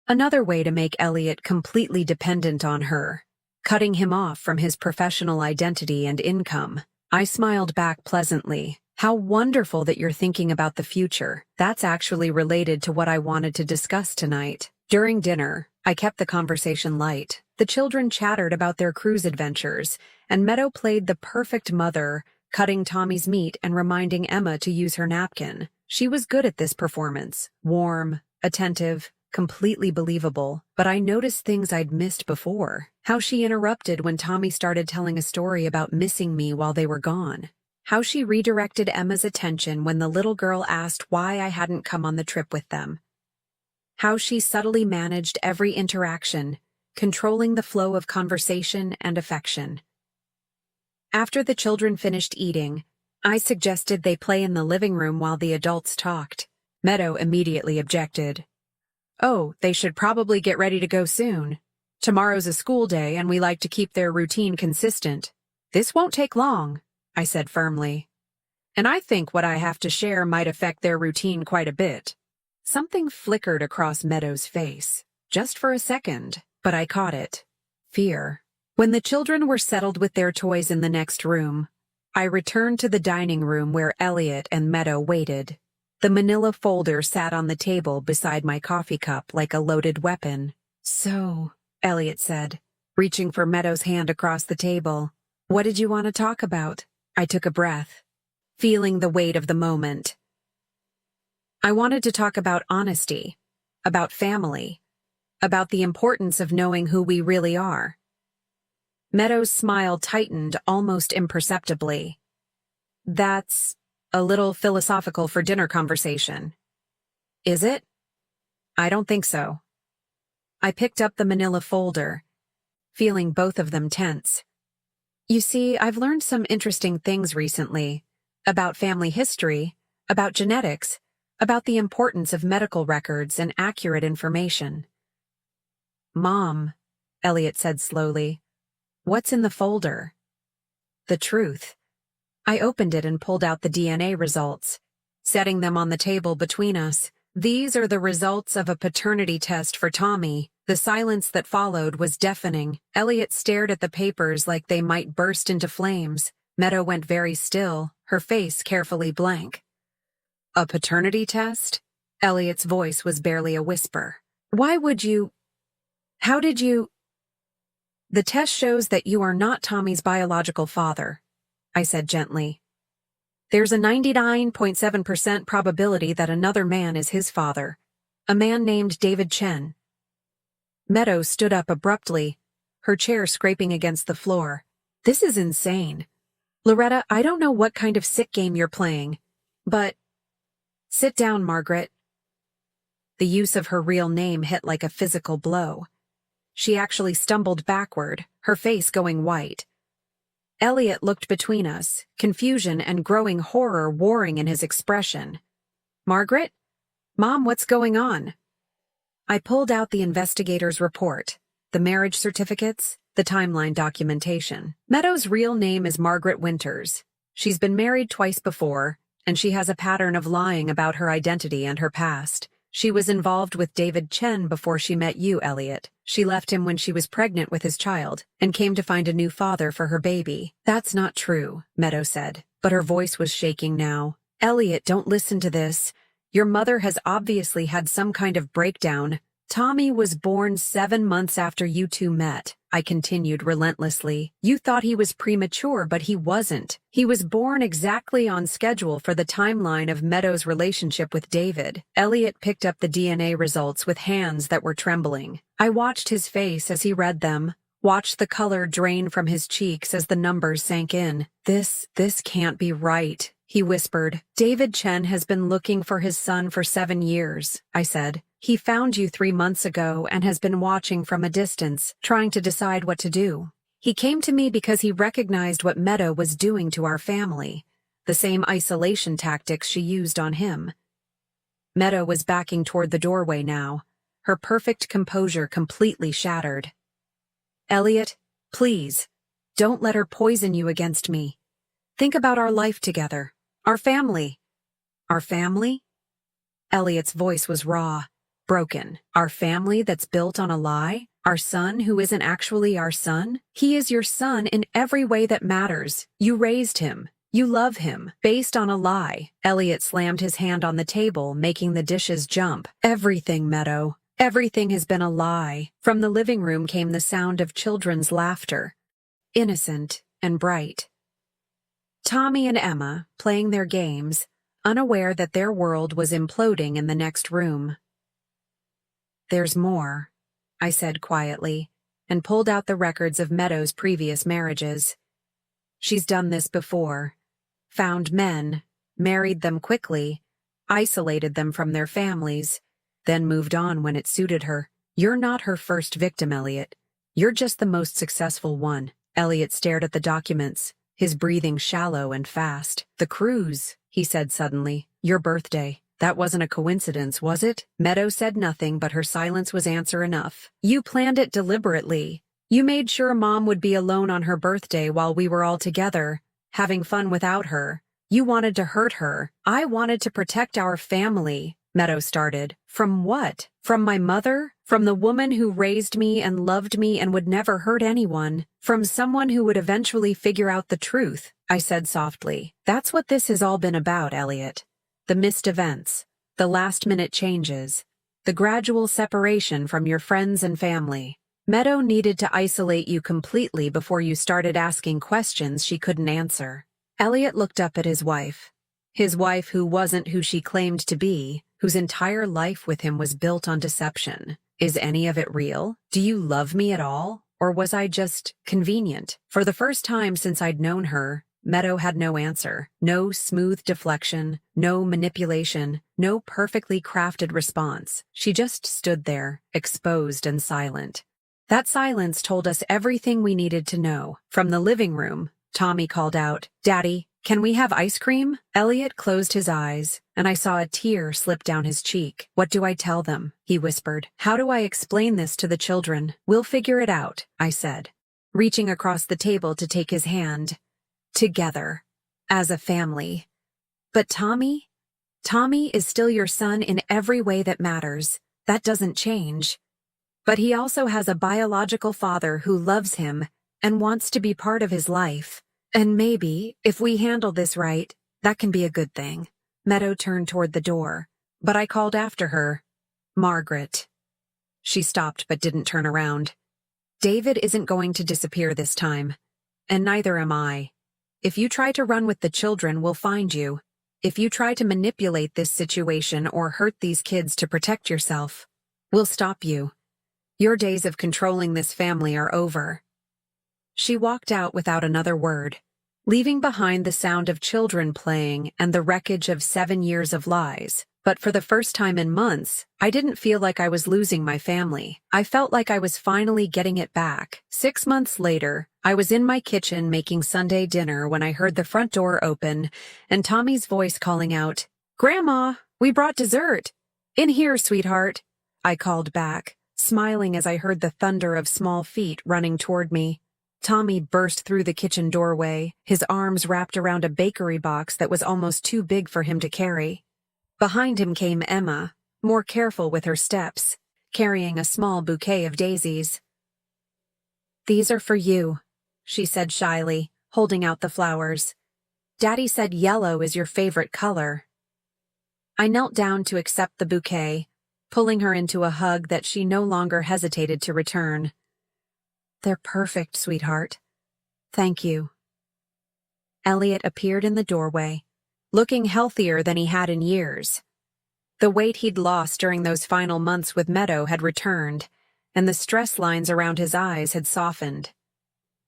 Another way to make Elliot completely dependent on her, cutting him off from his professional identity and income. I smiled back pleasantly. How wonderful that you're thinking about the future. That's actually related to what I wanted to discuss tonight. During dinner, I kept the conversation light. The children chattered about their cruise adventures, and Meadow played the perfect mother, cutting Tommy's meat and reminding Emma to use her napkin. She was good at this performance, warm, attentive, completely believable, but I noticed things I'd missed before. How she interrupted when Tommy started telling a story about missing me while they were gone. How she redirected Emma's attention when the little girl asked why I hadn't come on the trip with them. How she subtly managed every interaction, controlling the flow of conversation and affection. After the children finished eating, I suggested they play in the living room while the adults talked. Meadow immediately objected. Oh, they should probably get ready to go soon. Tomorrow's a school day and we like to keep their routine consistent. This won't take long, I said firmly. And I think what I have to share might affect their routine quite a bit. Something flickered across Meadow's face, just for a second, but I caught it. Fear. When the children were settled with their toys in the next room, I returned to the dining room where Elliot and Meadow waited. The manila folder sat on the table beside my coffee cup like a loaded weapon. So, Elliot said, reaching for Meadow's hand across the table. What did you want to talk about? I took a breath, feeling the weight of the moment. I wanted to talk about honesty, about family, about the importance of knowing who we really are. Meadow's smile tightened almost imperceptibly. That's a little philosophical for dinner conversation. Is it? I don't think so. I picked up the manila folder, feeling both of them tense. You see, I've learned some interesting things recently, about family history, about genetics, about the importance of medical records and accurate information. Mom, Elliot said slowly, what's in the folder? The truth. I opened it and pulled out the DNA results, setting them on the table between us. These are the results of a paternity test for Tommy. The silence that followed was deafening. Elliot stared at the papers like they might burst into flames. Meadow went very still, her face carefully blank. A paternity test? Elliot's voice was barely a whisper. Why would you? How did you? The test shows that you are not Tommy's biological father, I said gently. There's a 99.7% probability that another man is his father, a man named David Chen. Meadow stood up abruptly, her chair scraping against the floor. This is insane. Loretta, I don't know what kind of sick game you're playing, but... Sit down, Margaret. The use of her real name hit like a physical blow. She actually stumbled backward, her face going white. Elliot looked between us, confusion and growing horror warring in his expression. Margaret? Mom, what's going on? I pulled out the investigator's report, the marriage certificates, the timeline documentation. Meadow's real name is Margaret Winters. She's been married twice before, and she has a pattern of lying about her identity and her past. She was involved with David Chen before she met you, Elliot. She left him when she was pregnant with his child, and came to find a new father for her baby. That's not true, Meadow said, but her voice was shaking now. Elliot, don't listen to this. Your mother has obviously had some kind of breakdown. Tommy was born 7 months after you two met, I continued relentlessly. You thought he was premature, but he wasn't. He was born exactly on schedule for the timeline of Meadow's relationship with David. Elliot picked up the DNA results with hands that were trembling. I watched his face as he read them, watched the color drain from his cheeks as the numbers sank in. This can't be right, he whispered. David Chen has been looking for his son for 7 years, I said. He found you 3 months ago and has been watching from a distance, trying to decide what to do. He came to me because he recognized what Meadow was doing to our family. the same isolation tactics she used on him. Meadow was backing toward the doorway now, her perfect composure completely shattered. "Elliot, please, don't let her poison you against me. Think about our life together, our family." "Our family?" Elliot's voice was raw, broken. "Our family that's built on a lie? Our son who isn't actually our son? He is your son in every way that matters. You raised him. You love him, based on a lie." Elliot slammed his hand on the table, making the dishes jump. "Everything, Meadow. Everything has been a lie." From the living room came the sound of children's laughter, innocent and bright. Tommy and Emma, playing their games, unaware that their world was imploding in the next room. "There's more," I said quietly, and pulled out the records of Meadow's previous marriages. "She's done this before. Found men, married them quickly, isolated them from their families, then moved on when it suited her. You're not her first victim, Elliot. You're just the most successful one." Elliot stared at the documents, his breathing shallow and fast. "The cruise," he said suddenly. "Your birthday. That wasn't a coincidence, was it?" Meadow said nothing, but her silence was answer enough. "You planned it deliberately. You made sure Mom would be alone on her birthday while we were all together, having fun without her. You wanted to hurt her. I wanted to protect our family." Meadow started. "From what? From my mother? From the woman who raised me and loved me and would never hurt anyone? From someone who would eventually figure out the truth," I said softly. "That's what this has all been about, Elliot. The missed events, the last-minute changes, the gradual separation from your friends and family. Meadow needed to isolate you completely before you started asking questions she couldn't answer." Elliot looked up at his wife who wasn't who she claimed to be, whose entire life with him was built on deception. "Is any of it real? Do you love me at all? Or was I just convenient?" For the first time since I'd known her, Meadow had no answer. No smooth deflection, no manipulation, no perfectly crafted response. She just stood there, exposed and silent. That silence told us everything we needed to know. From the living room, Tommy called out, "Daddy, can we have ice cream?" Elliot closed his eyes, and I saw a tear slip down his cheek. "What do I tell them?" he whispered. "How do I explain this to the children?" "We'll figure it out," I said, reaching across the table to take his hand. "Together, as a family." "But Tommy is still your son in every way that matters. That doesn't change. But he also has a biological father who loves him and wants to be part of his life. And maybe, if we handle this right, that can be a good thing." Meadow turned toward the door, but I called after her, "Margaret." She stopped but didn't turn around. "David isn't going to disappear this time, and neither am I. If you try to run with the children, we'll find you. If you try to manipulate this situation or hurt these kids to protect yourself, we'll stop you. Your days of controlling this family are over." She walked out without another word, leaving behind the sound of children playing and the wreckage of 7 years of lies. But for the first time in months, I didn't feel like I was losing my family. I felt like I was finally getting it back. 6 months later, I was in my kitchen making Sunday dinner when I heard the front door open and Tommy's voice calling out, "Grandma, we brought dessert." "In here, sweetheart," I called back, smiling as I heard the thunder of small feet running toward me. Tommy burst through the kitchen doorway, his arms wrapped around a bakery box that was almost too big for him to carry. Behind him came Emma, more careful with her steps, carrying a small bouquet of daisies. "These are for you," she said shyly, holding out the flowers. "Daddy said yellow is your favorite color." I knelt down to accept the bouquet, pulling her into a hug that she no longer hesitated to return. "They're perfect, sweetheart. Thank you." Elliot appeared in the doorway, looking healthier than he had in years. The weight he'd lost during those final months with Meadow had returned, and the stress lines around his eyes had softened.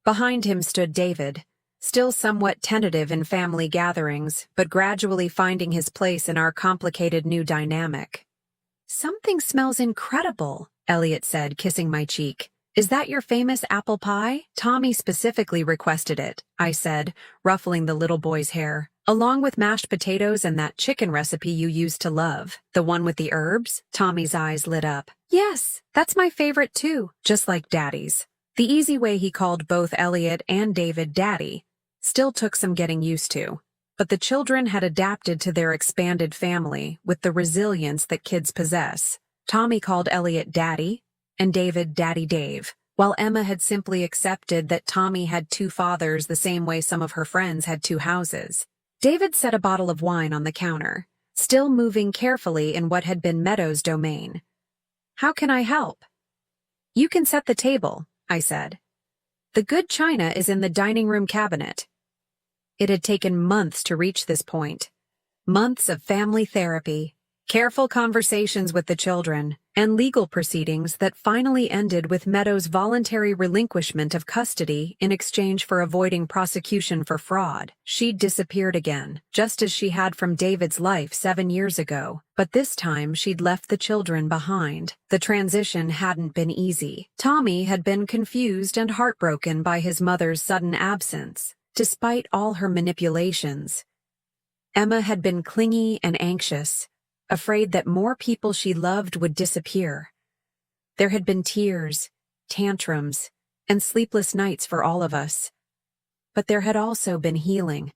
Behind him stood David, still somewhat tentative in family gatherings, but gradually finding his place in our complicated new dynamic. "Something smells incredible," Elliot said, kissing my cheek. "Is that your famous apple pie?" "Tommy specifically requested it," I said, ruffling the little boy's hair. Along with mashed potatoes and that chicken recipe you used to love. The one with the herbs? Tommy's eyes lit up. Yes, that's my favorite too, just like Daddy's. The easy way he called both Elliot and David Daddy still took some getting used to. But the children had adapted to their expanded family with the resilience that kids possess. Tommy called Elliot Daddy and David Daddy Dave, while Emma had simply accepted that Tommy had two fathers the same way some of her friends had two houses. David set a bottle of wine on the counter, still moving carefully in what had been Meadow's domain. "How can I help?" "You can set the table," I said. "The good china is in the dining room cabinet." It had taken months to reach this point. Months of family therapy, careful conversations with the children, and legal proceedings that finally ended with Meadow's voluntary relinquishment of custody in exchange for avoiding prosecution for fraud. She'd disappeared again, just as she had from David's life 7 years ago, but this time she'd left the children behind. The transition hadn't been easy. Tommy had been confused and heartbroken by his mother's sudden absence, despite all her manipulations. Emma had been clingy and anxious, afraid that more people she loved would disappear. There had been tears, tantrums, and sleepless nights for all of us. But there had also been healing.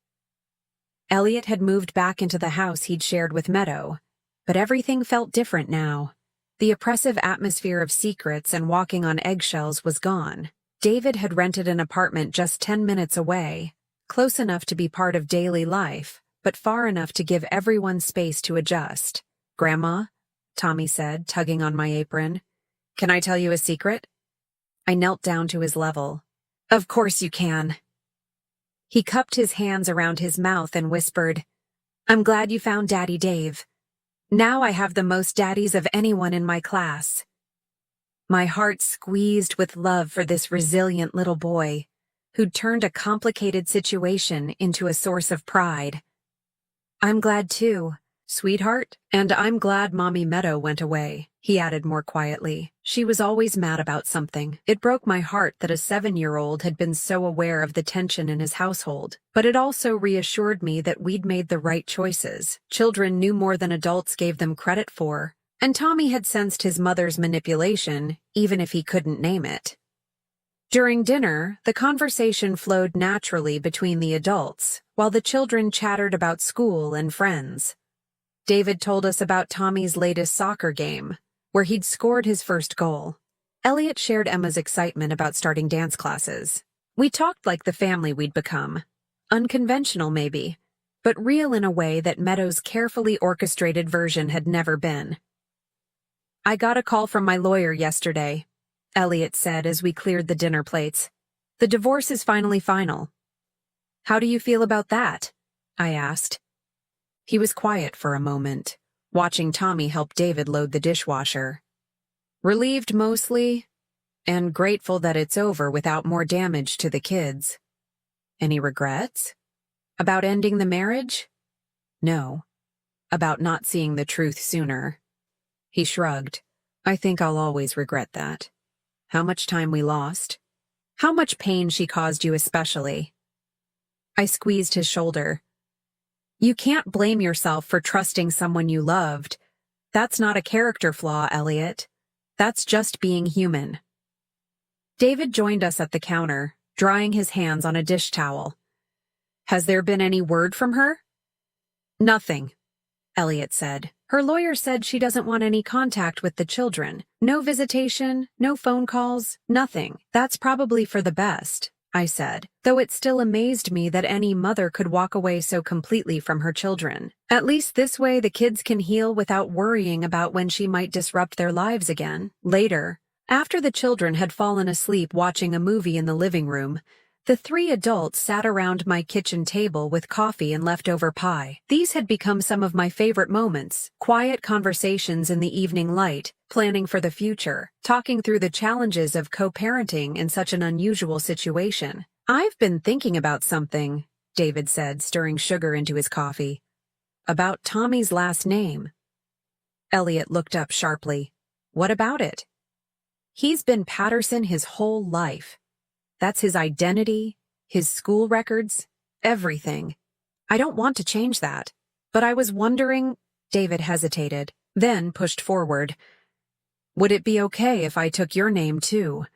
Elliot had moved back into the house he'd shared with Meadow, but everything felt different now. The oppressive atmosphere of secrets and walking on eggshells was gone. David had rented an apartment just 10 minutes away, close enough to be part of daily life, but far enough to give everyone space to adjust. "Grandma," Tommy said, tugging on my apron, "can I tell you a secret?" I knelt down to his level. "Of course you can." He cupped his hands around his mouth and whispered, "I'm glad you found Daddy Dave. Now I have the most daddies of anyone in my class." My heart squeezed with love for this resilient little boy, who'd turned a complicated situation into a source of pride. "I'm glad too, sweetheart, and I'm glad Mommy Meadow went away," he added more quietly. "She was always mad about something." It broke my heart that a 7-year-old had been so aware of the tension in his household, but it also reassured me that we'd made the right choices. Children knew more than adults gave them credit for, and Tommy had sensed his mother's manipulation, even if he couldn't name it. During dinner, the conversation flowed naturally between the adults, while the children chattered about school and friends. David told us about Tommy's latest soccer game, where he'd scored his first goal. Elliot shared Emma's excitement about starting dance classes. We talked like the family we'd become. Unconventional, maybe, but real in a way that Meadow's carefully orchestrated version had never been. "I got a call from my lawyer yesterday," Elliot said as we cleared the dinner plates. "The divorce is finally final." "How do you feel about that?" I asked. He was quiet for a moment, watching Tommy help David load the dishwasher. "Relieved mostly, and grateful that it's over without more damage to the kids." "Any regrets? About ending the marriage?" "No. About not seeing the truth sooner." He shrugged. "I think I'll always regret that. How much time we lost. How much pain she caused you especially." I squeezed his shoulder. "You can't blame yourself for trusting someone you loved. That's not a character flaw, Elliot. That's just being human." David joined us at the counter, drying his hands on a dish towel. "Has there been any word from her?" "Nothing," Elliot said. "Her lawyer said she doesn't want any contact with the children. No visitation, no phone calls, nothing. That's probably for the best," I said, though it still amazed me that any mother could walk away so completely from her children. "At least this way the kids can heal without worrying about when she might disrupt their lives again." Later, after the children had fallen asleep watching a movie in the living room, the 3 adults sat around my kitchen table with coffee and leftover pie. These had become some of my favorite moments, quiet conversations in the evening light, planning for the future, talking through the challenges of co-parenting in such an unusual situation. "I've been thinking about something," David said, stirring sugar into his coffee. "About Tommy's last name." Elliot looked up sharply. "What about it?" "He's been Patterson his whole life. That's his identity, his school records, everything." I don't want to change that. But I was wondering, David hesitated, then pushed forward. Would it be okay if I took your name too?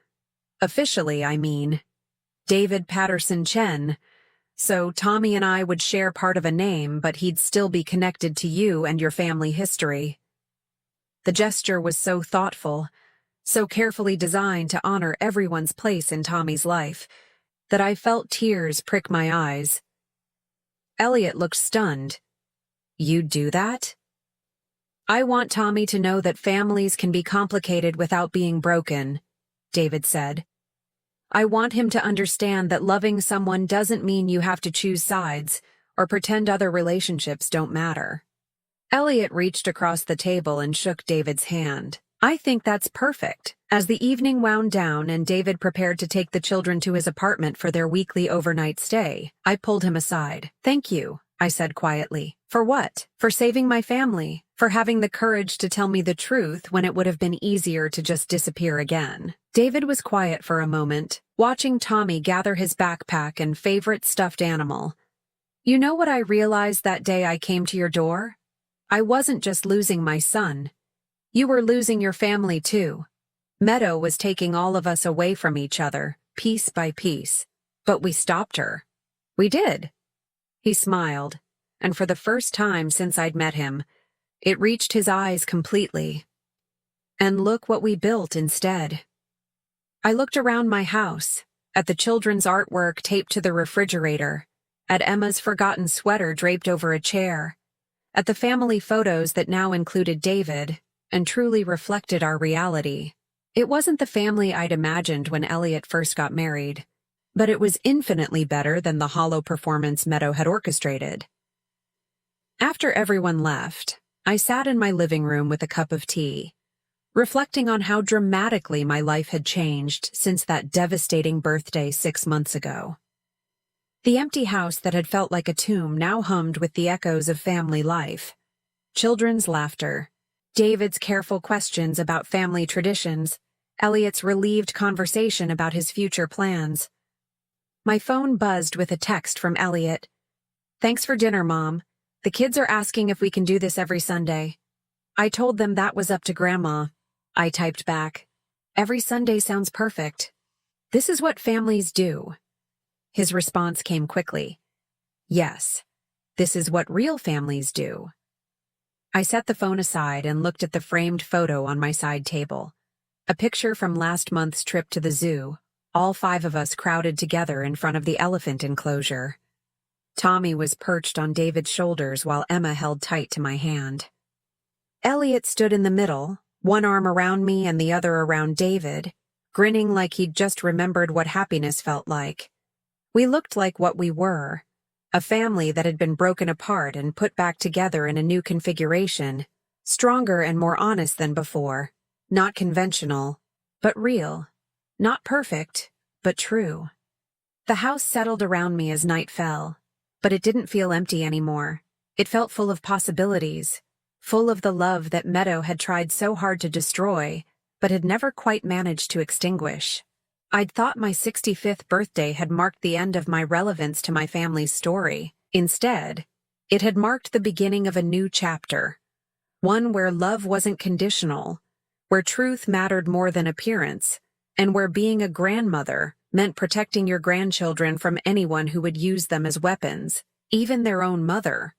Officially, I mean. David Patterson Chen. So Tommy and I would share part of a name, but he'd still be connected to you and your family history. The gesture was so thoughtful, so carefully designed to honor everyone's place in Tommy's life, that I felt tears prick my eyes. Elliot looked stunned. You'd do that? I want Tommy to know that families can be complicated without being broken, David said. I want him to understand that loving someone doesn't mean you have to choose sides or pretend other relationships don't matter. Elliot reached across the table and shook David's hand. I think that's perfect. As the evening wound down and David prepared to take the children to his apartment for their weekly overnight stay, I pulled him aside. Thank you, I said quietly. For what? For saving my family, for having the courage to tell me the truth when it would have been easier to just disappear again. David was quiet for a moment, watching Tommy gather his backpack and favorite stuffed animal. You know what I realized that day I came to your door? I wasn't just losing my son. You were losing your family too. Meadow was taking all of us away from each other, piece by piece. But we stopped her. We did. He smiled, and for the first time since I'd met him, it reached his eyes completely. And look what we built instead. I looked around my house, at the children's artwork taped to the refrigerator, at Emma's forgotten sweater draped over a chair, at the family photos that now included David, and truly reflected our reality. It wasn't the family I'd imagined when Elliot first got married, but it was infinitely better than the hollow performance Meadow had orchestrated. After everyone left, I sat in my living room with a cup of tea, reflecting on how dramatically my life had changed since that devastating birthday 6 months ago. The empty house that had felt like a tomb now hummed with the echoes of family life. Children's laughter, David's careful questions about family traditions, Elliot's relieved conversation about his future plans. My phone buzzed with a text from Elliot. Thanks for dinner, Mom. The kids are asking if we can do this every Sunday. I told them that was up to Grandma. I typed back. Every Sunday sounds perfect. This is what families do. His response came quickly. Yes, this is what real families do. I set the phone aside and looked at the framed photo on my side table. A picture from last month's trip to the zoo, all 5 of us crowded together in front of the elephant enclosure. Tommy was perched on David's shoulders while Emma held tight to my hand. Elliot stood in the middle, one arm around me and the other around David, grinning like he'd just remembered what happiness felt like. We looked like what we were, a family that had been broken apart and put back together in a new configuration, stronger and more honest than before, not conventional, but real, not perfect, but true. The house settled around me as night fell, but it didn't feel empty anymore. It felt full of possibilities, full of the love that Meadow had tried so hard to destroy, but had never quite managed to extinguish. I'd thought my 65th birthday had marked the end of my relevance to my family's story. Instead, it had marked the beginning of a new chapter, one where love wasn't conditional, where truth mattered more than appearance, and where being a grandmother meant protecting your grandchildren from anyone who would use them as weapons, even their own mother.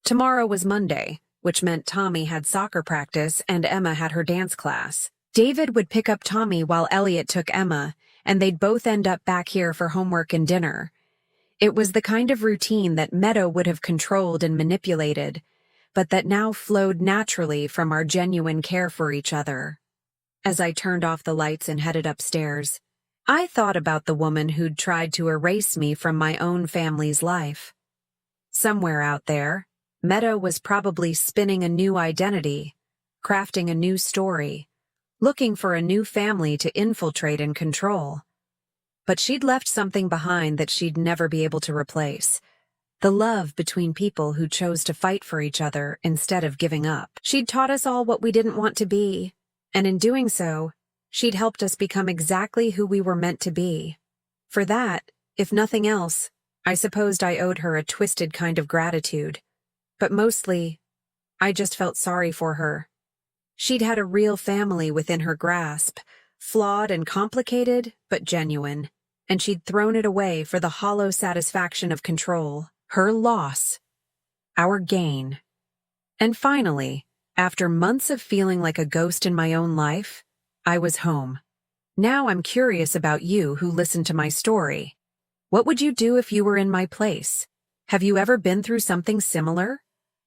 Tomorrow was Monday, which meant Tommy had soccer practice and Emma had her dance class. David would pick up Tommy while Elliot took Emma, and they'd both end up back here for homework and dinner. It was the kind of routine that Meadow would have controlled and manipulated, but that now flowed naturally from our genuine care for each other. As I turned off the lights and headed upstairs, I thought about the woman who'd tried to erase me from my own family's life. Somewhere out there, Meadow was probably spinning a new identity, crafting a new story, looking for a new family to infiltrate and control. But she'd left something behind that she'd never be able to replace. The love between people who chose to fight for each other instead of giving up. She'd taught us all what we didn't want to be, and in doing so, she'd helped us become exactly who we were meant to be. For that, if nothing else, I supposed I owed her a twisted kind of gratitude. But mostly, I just felt sorry for her. She'd had a real family within her grasp, flawed and complicated, but genuine, and she'd thrown it away for the hollow satisfaction of control. Her loss, our gain. And finally, after months of feeling like a ghost in my own life, I was home. Now I'm curious about you who listened to my story. What would you do if you were in my place? Have you ever been through something similar?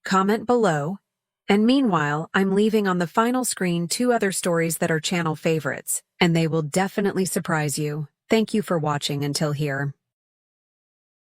Comment below. And meanwhile, I'm leaving on the final screen 2 other stories that are channel favorites, and they will definitely surprise you. Thank you for watching until here.